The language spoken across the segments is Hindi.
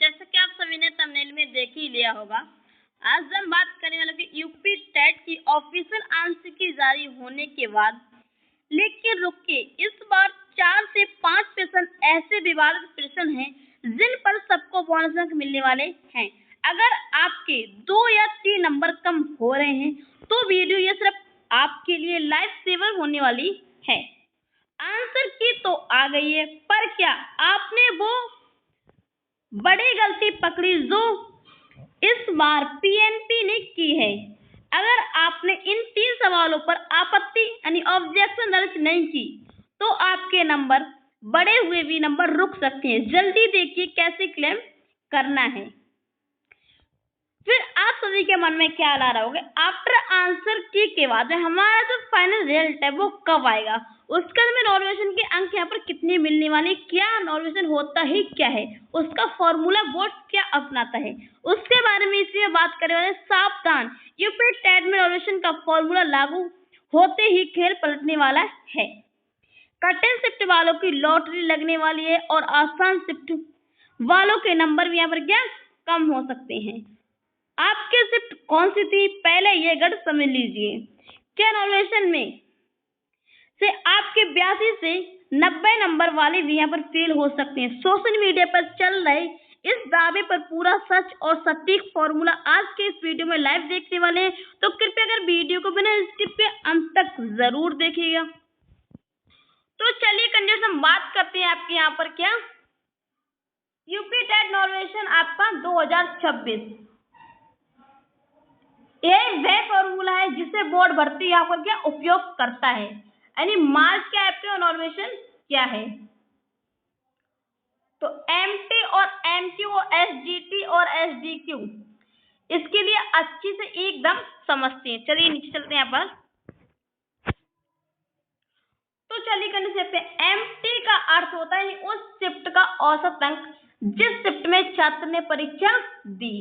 जैसा कि आप सभी ने थंबनेल में देख ही लिया होगा, आज हम बात करने वाले कि यूपी टेट की ऑफिशियल आंसर की जारी होने के बाद, लेकिन रुकिए, इस बार 4 से 5% ऐसे विवादित प्रश्न हैं जिन पर सबको बोनस अंक मिलने वाले हैं। अगर आपके 2 या 3 नंबर कम हो रहे हैं तो वीडियो ये सिर्फ आपके लिए लाइफ सेवर होने वाली है। आंसर की तो आ गई है, पर क्या आपने वो बड़ी गलती पकड़ी जो इस बार पीएनपी ने की है? अगर आपने इन 3 सवालों पर आपत्ति यानी ऑब्जेक्शन दर्ज नहीं की तो आपके नंबर बढ़े हुए भी नंबर रुक सकते हैं। जल्दी देखिए कैसे क्लेम करना है। फिर आप सभी के मन में क्या ला रहा होगा, आफ्टर आंसर की के बाद हमारा जो फाइनल रिजल्ट है वो कब आएगा, उसके में नॉर्वेशन के अंक यहाँ पर कितने मिलने वाले, क्या नॉर्वेशन होता ही क्या है, उसका फॉर्मूला बोर्ड क्या अपनाता है, उसके बारे में इसलिए बात करने वाले। सावधान, यूपी टेट में नॉर्वेशन का फॉर्मूला लागू होते ही खेल पलटने वाला है। कठिन शिफ्ट वालों की लॉटरी लगने वाली है और आसान शिफ्ट वालों के नंबर भी यहाँ पर क्या कम हो सकते हैं। आपकी शिफ्ट कौन सी थी, पहले ये गढ़ समझ लीजिए। क्या नॉर्वेशन में से आपके 82 से 90 नंबर वाले भी यहाँ पर फेल हो सकते हैं। सोशल मीडिया पर चल रहे इस दावे पर पूरा सच और सटीक फॉर्मूला आज के इस वीडियो में लाइव देखने वाले हैं, तो कृपया अगर वीडियो को बिना स्किप के अंत तक जरूर देखिएगा। तो चलिए कंजर्स बात करते हैं आपके यहाँ पर क्या यूपी टेट नॉर्वेशन आपका 2026। यह वह फॉर्मूला है जिसे बोर्ड भर्ती यहाँ पर क्या उपयोग करता है, यानी मार्च क्या एप्टी नॉर्वेशन क्या है। तो एमटी और एमक्यू और एसजीटी और एसडीक्यू इसके लिए अच्छी से एकदम समझते हैं। चलिए नीचे चलते हैं यहाँ पर। तो चलिए करने से एमटी का अर्थ होता है उस शिफ्ट का औसत अंक जिस शिफ्ट में छात्र ने परीक्षा दी।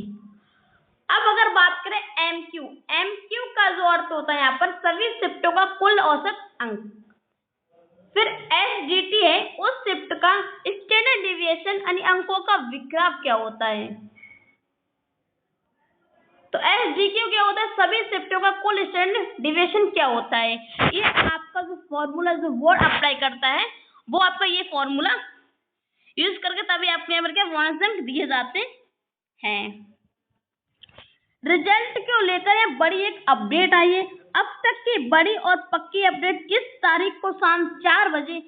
अब अगर बात करें एमक्यू का जो अर्थ होता है यहाँ पर सभी शिफ्टों का कुल औसत अंक। फिर एसजीटी है उस शिफ्ट का स्टैंडर्ड डिविएशन यानी अंकों का विक्रम क्या होता है। तो एसडीक्यू क्या होता है, सभी शिफ्टों का कुल स्टैंडर्ड डिविएशन क्या होता है। ये आपका जो फॉर्मूला जो बोर्ड अप्लाई करता है वो आपका ये फॉर्मूला यूज करके तभी आपके यहाँ पर क्या बोनस अंक दिए जाते हैं। रिजल्ट को लेकर यह बड़ी एक अपडेट आई है। अब तक की बड़ी और पक्की अपडेट इस तारीख को शाम 4 बजे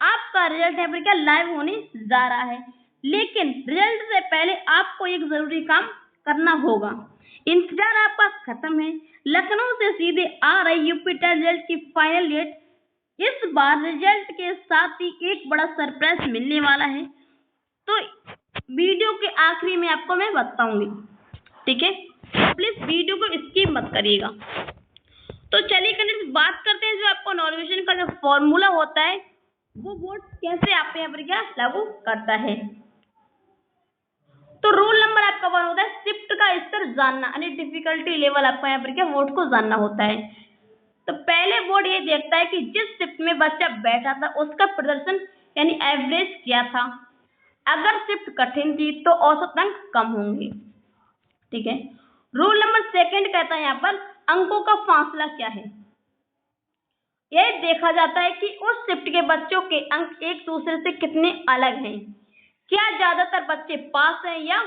आपका रिजल्ट यहाँ पर क्या लाइव होने जा रहा है। लेकिन रिजल्ट से पहले आपको एक जरूरी काम करना होगा। इंतजार आपका खत्म है। लखनऊ से सीधे आ रही यूपी टेट रिजल्ट की फाइनल डेट। इस बार रिजल्ट के साथ ही एक बड़ा सरप्राइज मिलने वाला है, तो वीडियो के आखिरी में आपको मैं बताऊंगी, ठीक है। प्लीज वीडियो को स्किप मत करिएगा। तो चलिए कनेक्ट बात करते हैं जो आपको नॉर्वेशन का जो फॉर्मूला होता है वो बोर्ड कैसे आप यहाँ पर क्या लागू करता है। तो रूल नंबर आपका 1 होता है शिफ्ट का स्तर जानना, यानी डिफिकल्टी लेवल आपका यहाँ पर क्या बोर्ड को जानना होता है। तो पहले बोर्ड ये देखता है कि जिस शिफ्ट में बच्चा बैठा था उसका प्रदर्शन यानी एवरेज क्या था। अगर शिफ्ट कठिन थी तो औसत अंक कम होंगे, ठीक है। रूल नंबर 2 कहता है यहाँ पर अंकों का फासला क्या है। यह देखा जाता है कि उस शिफ्ट के बच्चों के अंक एक दूसरे से कितने अलग हैं, क्या ज्यादातर बच्चे पास हैं या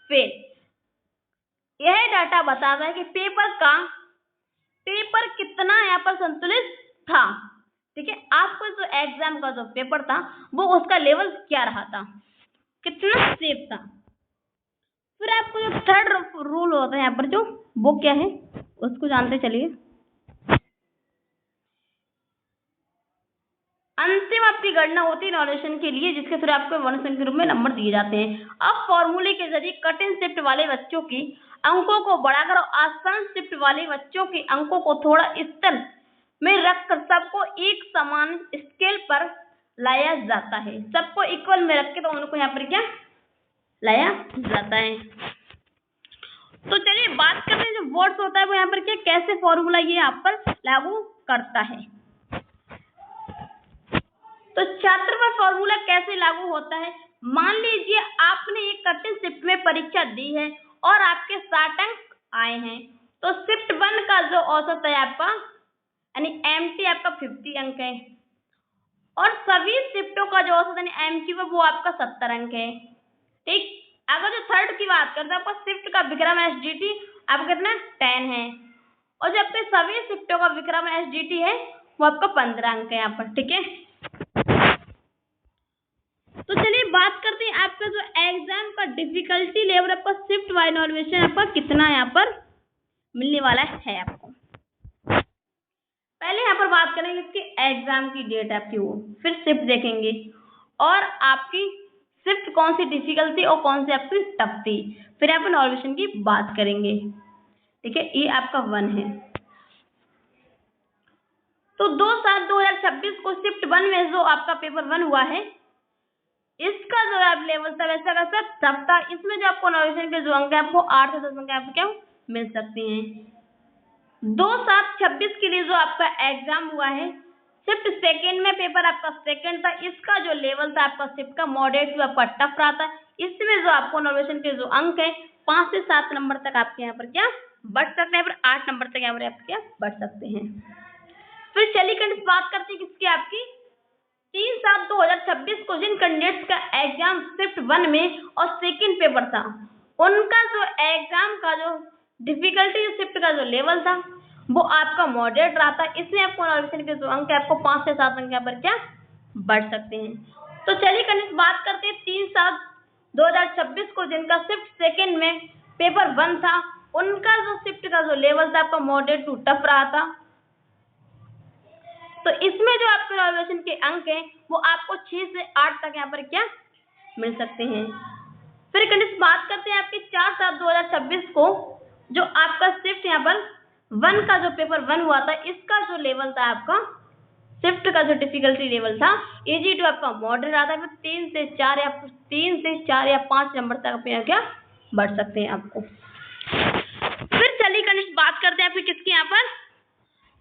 फेल। यह डाटा बताता है कि पेपर कितना यहाँ पर संतुलित था, ठीक है। आपको जो एग्जाम का जो पेपर था वो उसका लेवल क्या रहा था, कितना सेफ था। फिर आपको जो 3rd रूल होता है यहाँ पर जो वो क्या है उसको जानते चलिए। अंतिम आपकी गणना होती है नॉर्वेशन के लिए जिसके थ्रू आपको बोनस अंक के रूप में नंबर दिए जाते हैं। अब फॉर्मूले के जरिए कठिन शिफ्ट वाले बच्चों के अंकों को बढ़ाकर और आसान शिफ्ट वाले बच्चों के अंकों को थोड़ा स्तर में रखकर सबको एक समान स्केल पर लाया जाता है। सबको इक्वल में रख के तो उनको यहाँ पर क्या लाया जाता है। तो चलिए बात करते हैं जो बोर्ड्स होता है वो यहाँ पर क्या कैसे फॉर्मूला ये यहाँ पर लागू करता है। तो छात्र पर फॉर्मूला कैसे लागू होता है मान लीजिए आपने एक कठिन शिफ्ट में परीक्षा दी है और आपके 60 अंक आए हैं, तो शिफ्ट 1 का जो औसत है आपका यानी एमटी आपका 50 अंक है और सभी शिफ्टों का जो औसत यानी एमक्यू है वो आपका 70 अंक है। ठीक, अगर जो थर्ड की बात करें तो आपका शिफ्ट का विक्रम एसडीटी आपका कितना 10 है और जो आपके सभी शिफ्टों का विक्रम एसडीटी है वो आपका 15 अंक है यहाँ पर। ठीक है, तो चलिए बात करते हैं आपका जो एग्जाम का डिफिकल्टी लेवल आपका शिफ्ट वाइज इवैल्यूएशन आपका कितना यहाँ पर मिलने वाला है आपको। पहले यहाँ पर बात करेंगे इसके एग्जाम की डेट आपकी वो, फिर शिफ्ट देखेंगे और आपकी शिफ्ट कौन सी डिफिकल्ट थी और कौन सी आपकी टफ थी, फिर यहाँ पर इवैल्यूएशन की बात करेंगे। ठीक है, ये आपका 1 है। तो 2/7/2026 को शिफ्ट 1 में जो आपका पेपर 1 हुआ है इसका जो आप लेवल था वैसा वैसा टफ था। इसमें जो आपको इवैल्यूएशन के जो अंक है आपको 8 से 10 अंक आपको क्या मिल सकते हैं। 2/7/26 के लिए जो आपका एग्जाम हुआ है शिफ्ट सेकेंड में पेपर आपका सेकेंड था, इसका जो लेवल था आपका शिफ्ट का मॉडरेट जो आपका टफ रहा था। इसमें जो आपको इवैल्यूएशन के जो अंक है 5 से 7 नंबर तक आपके यहाँ पर क्या बढ़ सकते हैं, फिर 8 नंबर तक यहाँ पर आप क्या बढ़ सकते हैं। फिर चलिए बात करते हैं किसकी आपकी 3/7/2026 को जिन कैंडिडेट्स का एग्जाम शिफ्ट 1 में और सेकंड पेपर था उनका जो एग्जाम का जो डिफिकल्टी शिफ्ट का जो लेवल था वो आपका मॉडरेट रहा था। इसमें आपको इवैल्यूएशन के जो अंक है आपको 5 से 7 अंक यहाँ पर क्या बढ़ सकते हैं। तो चलिए कैंडिडेट्स बात करते हैं 3/7/2026 को जिनका शिफ्ट सेकेंड में पेपर 1 था उनका जो शिफ्ट का जो लेवल था आपका मॉडरेट टू टफ रहा था। तो इसमें जो आपके इवैल्यूएशन के अंक हैं वो आपको 6 से 8 तक यहाँ पर क्या मिल सकते हैं। फिर कैंडिडेट्स बात करते हैं आपके 4/7/2026 को जो आपका शिफ्ट यहाँ पर 1 का जो पेपर 1 हुआ था इसका जो लेवल था आपका शिफ्ट का जो डिफिकल्टी लेवल था इजी टू आपका मॉडरेट रहा था। फिर 3 से 4 या 5 नंबर तक आप यहाँ क्या बढ़ सकते हैं आपको। फिर चलिए कैंडिडेट्स बात करते हैं आपके किसके यहाँ पर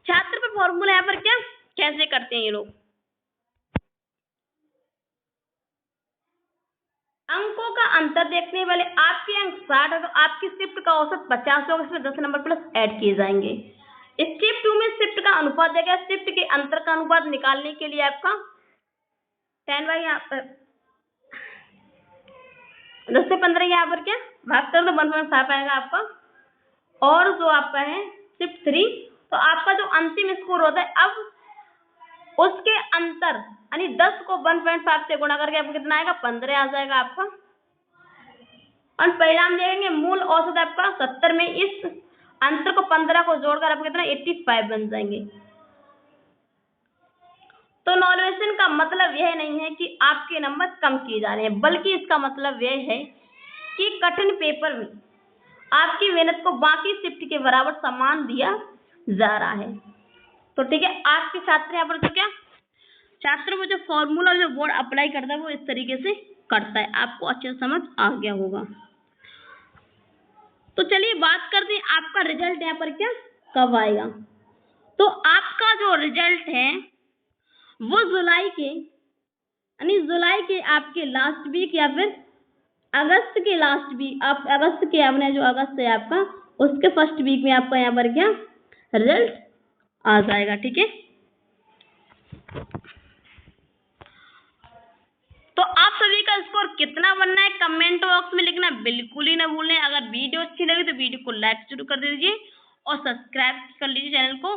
छात्र पे फॉर्मूला यहाँ पर क्या कैसे करते हैं ये लोग। अंकों का अंतर देखने वाले आपके अंक 60 है तो आपकी शिफ्ट का औसत 50 होगा, इसमें 10 नंबर प्लस ऐड किए जाएंगे। स्टेप 2 में शिफ्ट का अनुपात देगा, शिफ्ट के अंतर का अनुपात निकालने के लिए आपका 10 बाई यहाँ पर 10 से 15 यहाँ पर क्या भाग कर तो 1.5 आएगा आपका। और जो आपका है शिफ्ट 3 तो आपका जो अंतिम स्कोर होता है अब उसके अंतर यानी 10 को 1.5 से गुणा करके आपको कितना आएगा 15 आ जाएगा आपका। और परिणाम देखेंगे मूल औसत आपका 70 में इस अंतर को 15 को जोड़कर आपको कितना 85 बन जाएंगे। तो इवैल्यूएशन का मतलब यह नहीं है कि आपके नंबर कम किए जा रहे हैं, बल्कि इसका मतलब यह है कि कठिन पेपर में आपकी मेहनत को बाकी शिफ्ट के बराबर सम्मान दिया जा रहा है। तो ठीक है, आपके छात्र यहाँ पर तो क्या छात्र वो जो फॉर्मूला जो बोर्ड अप्लाई करता है वो इस तरीके से करता है, आपको अच्छे से समझ आ गया होगा। तो चलिए बात करते हैं आपका रिजल्ट यहाँ पर क्या कब आएगा। तो आपका जो रिजल्ट है वो जुलाई के आपके लास्ट वीक या फिर अगस्त के लास्ट वीक, आप अगस्त के आपने जो अगस्त है आपका उसके फर्स्ट वीक में आपका यहाँ पर क्या रिजल्ट आ जाएगा। ठीक है, तो आप सभी का स्कोर कितना बनना है कमेंट बॉक्स में लिखना बिल्कुल ही ना भूलें। अगर वीडियो अच्छी लगी तो वीडियो को लाइक जरूर कर दीजिए और सब्सक्राइब कर लीजिए चैनल को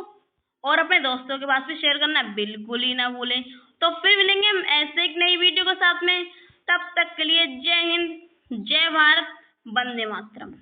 और अपने दोस्तों के पास भी शेयर करना बिल्कुल ही ना भूलें। तो फिर मिलेंगे हम ऐसे एक नई वीडियो के साथ में, तब तक के लिए जय हिंद, जय भारत, वंदे मातरम।